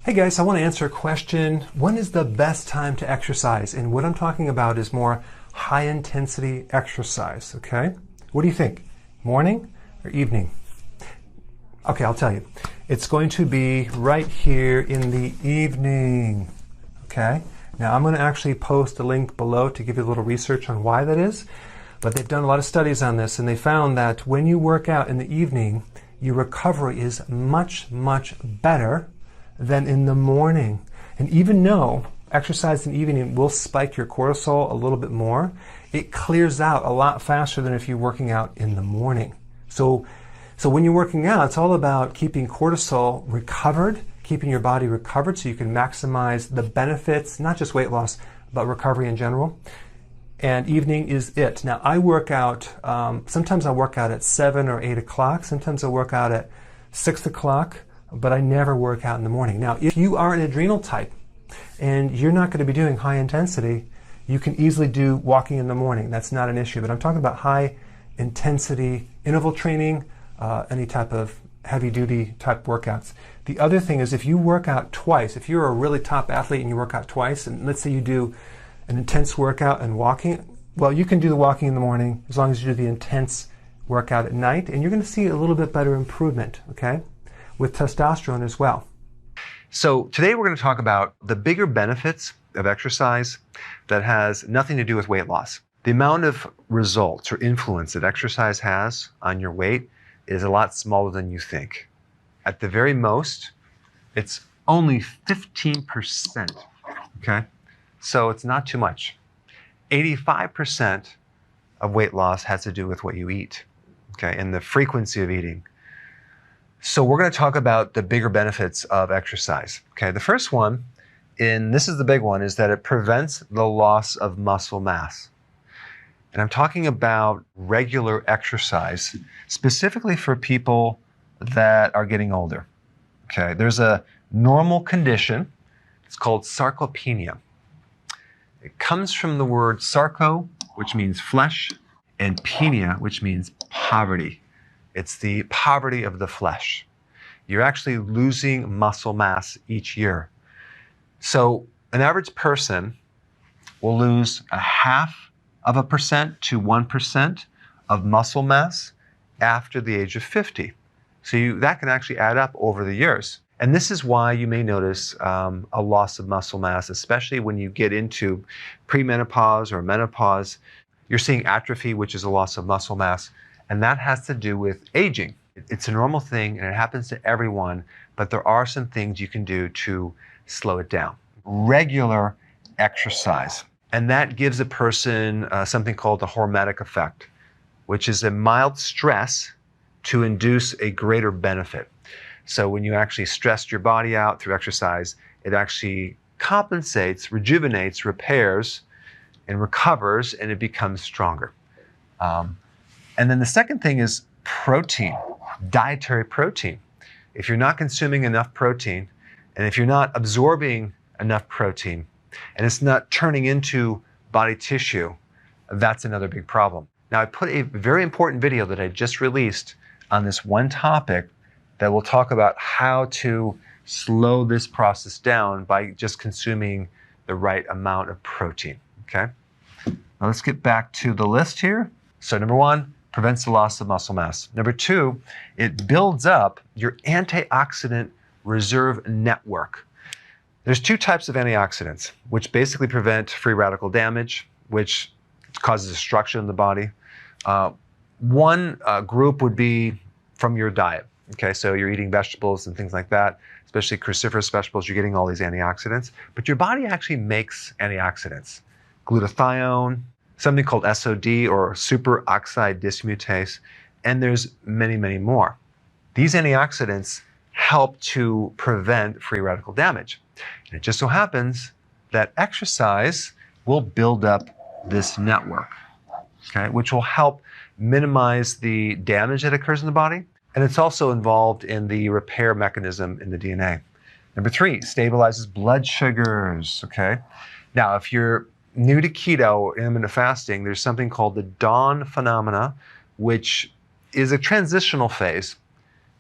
Hey guys, I want to answer a question. When is the best time to exercise? And what I'm talking about is more high intensity exercise, okay? What do you think? Morning or evening? Okay, I'll tell you. It's going to be right here in the evening, okay? Now I'm going to actually post a link below to give you a little research on why that is. But they've done a lot of studies on this, and they found that when you work out in the evening, your recovery is much, much better than in the morning. And even though exercise in the evening will spike your cortisol a little bit more, it clears out a lot faster than if you're working out in the morning. So when you're working out, it's all about keeping cortisol recovered, keeping your body recovered so you can maximize the benefits, not just weight loss, but recovery in general. And evening is it. Now I work out, sometimes I work out at 7 or 8 o'clock, sometimes I work out at 6 o'clock, but I never work out in the morning. Now, if you are an adrenal type and you're not going to be doing high intensity, you can easily do walking in the morning. That's not an issue. But I'm talking about high intensity interval training, any type of heavy duty type workouts. The other thing is if you work out twice, if you're a really top athlete and you work out twice, and let's say you do an intense workout and walking, well, you can do the walking in the morning as long as you do the intense workout at night, and you're going to see a little bit better improvement, okay? With testosterone as well. So today we're going to talk about the bigger benefits of exercise that has nothing to do with weight loss. The amount of results or influence that exercise has on your weight is a lot smaller than you think. At the very most, it's only 15%, okay? So it's not too much. 85% of weight loss has to do with what you eat, okay, and the frequency of eating. So we're going to talk about the bigger benefits of exercise. Okay, the first one, and this is the big one, is that it prevents the loss of muscle mass. And I'm talking about regular exercise, specifically for people that are getting older. Okay, there's a normal condition. It's called sarcopenia. It comes from the word sarco, which means flesh, and penia, which means poverty. It's the poverty of the flesh. You're actually losing muscle mass each year. So an average person will lose 0.5% to 1% of muscle mass after the age of 50. So that can actually add up over the years. And this is why you may notice a loss of muscle mass, especially when you get into premenopause or menopause. You're seeing atrophy, which is a loss of muscle mass. And that has to do with aging. It's a normal thing and it happens to everyone, but there are some things you can do to slow it down. Regular exercise. And that gives a person something called the hormetic effect, which is a mild stress to induce a greater benefit. So when you actually stress your body out through exercise, it actually compensates, rejuvenates, repairs, and recovers, and it becomes stronger. And then the second thing is protein, dietary protein. If you're not consuming enough protein, and if you're not absorbing enough protein, and it's not turning into body tissue, that's another big problem. Now, I put a very important video that I just released on this one topic that will talk about how to slow this process down by just consuming the right amount of protein, okay? Now let's get back to the list here. So number one, prevents the loss of muscle mass. Number two, it builds up your antioxidant reserve network. There's two types of antioxidants, which basically prevent free radical damage, which causes destruction in the body. One group would be from your diet. Okay, so you're eating vegetables and things like that, especially cruciferous vegetables, you're getting all these antioxidants. But your body actually makes antioxidants. Glutathione, something called SOD or superoxide dismutase, and there's many, many more. These antioxidants help to prevent free radical damage. And it just so happens that exercise will build up this network, okay, which will help minimize the damage that occurs in the body. And it's also involved in the repair mechanism in the DNA. Number three, stabilizes blood sugars, okay? Now, if you're new to keto or intermittent fasting, there's something called the dawn phenomena, which is a transitional phase.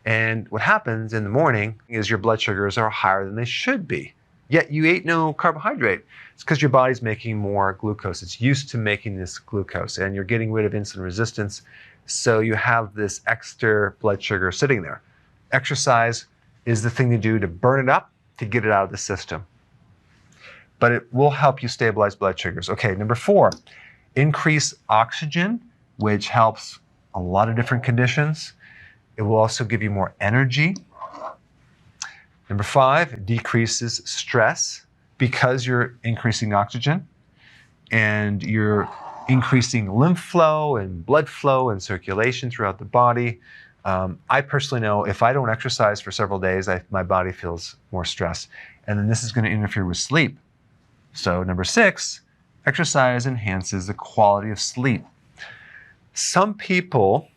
And what happens in the morning is your blood sugars are higher than they should be. Yet you ate no carbohydrate. It's because your body's making more glucose. It's used to making this glucose, and you're getting rid of insulin resistance. So you have this extra blood sugar sitting there. Exercise is the thing to do to burn it up, to get it out of the system. But it will help you stabilize blood sugars. Okay, number 4, increase oxygen, which helps a lot of different conditions. It will also give you more energy. Number 5, decreases stress because you're increasing oxygen and you're increasing lymph flow and blood flow and circulation throughout the body. I personally know if I don't exercise for several days, my body feels more stressed. And then this is going to interfere with sleep. So number 6, exercise enhances the quality of sleep. Some people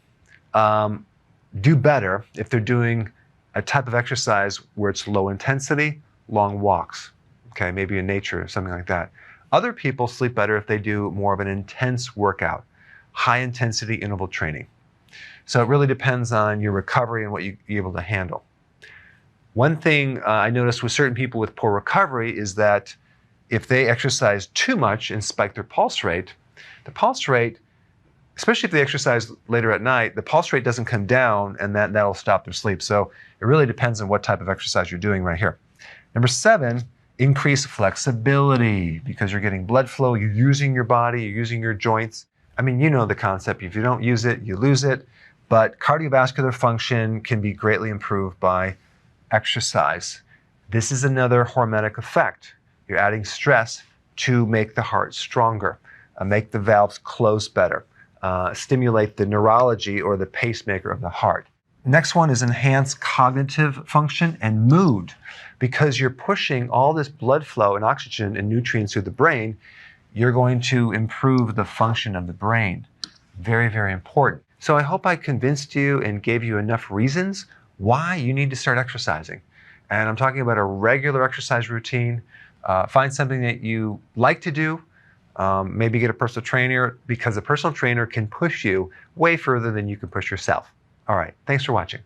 do better if they're doing a type of exercise where it's low intensity, long walks, okay, maybe in nature or something like that. Other people sleep better if they do more of an intense workout, high intensity interval training. So it really depends on your recovery and what you're able to handle. One thing I noticed with certain people with poor recovery is that if they exercise too much and spike their pulse rate, the pulse rate, especially if they exercise later at night, the pulse rate doesn't come down, and that'll stop their sleep. So it really depends on what type of exercise you're doing right here. Number 7, increase flexibility because you're getting blood flow, you're using your body, you're using your joints. I mean, you know the concept. If you don't use it, you lose it. But cardiovascular function can be greatly improved by exercise. This is another hormetic effect. You're adding stress to make the heart stronger, make the valves close better. Stimulate the neurology or the pacemaker of the heart. Next one is enhance cognitive function and mood. Because you're pushing all this blood flow and oxygen and nutrients through the brain, you're going to improve the function of the brain. Very, very important. So I hope I convinced you and gave you enough reasons why you need to start exercising. And I'm talking about a regular exercise routine. Find something that you like to do. Maybe get a personal trainer, because a personal trainer can push you way further than you can push yourself. All right, thanks for watching.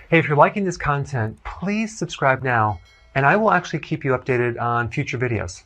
Hey, if you're liking this content, please subscribe now, and I will actually keep you updated on future videos.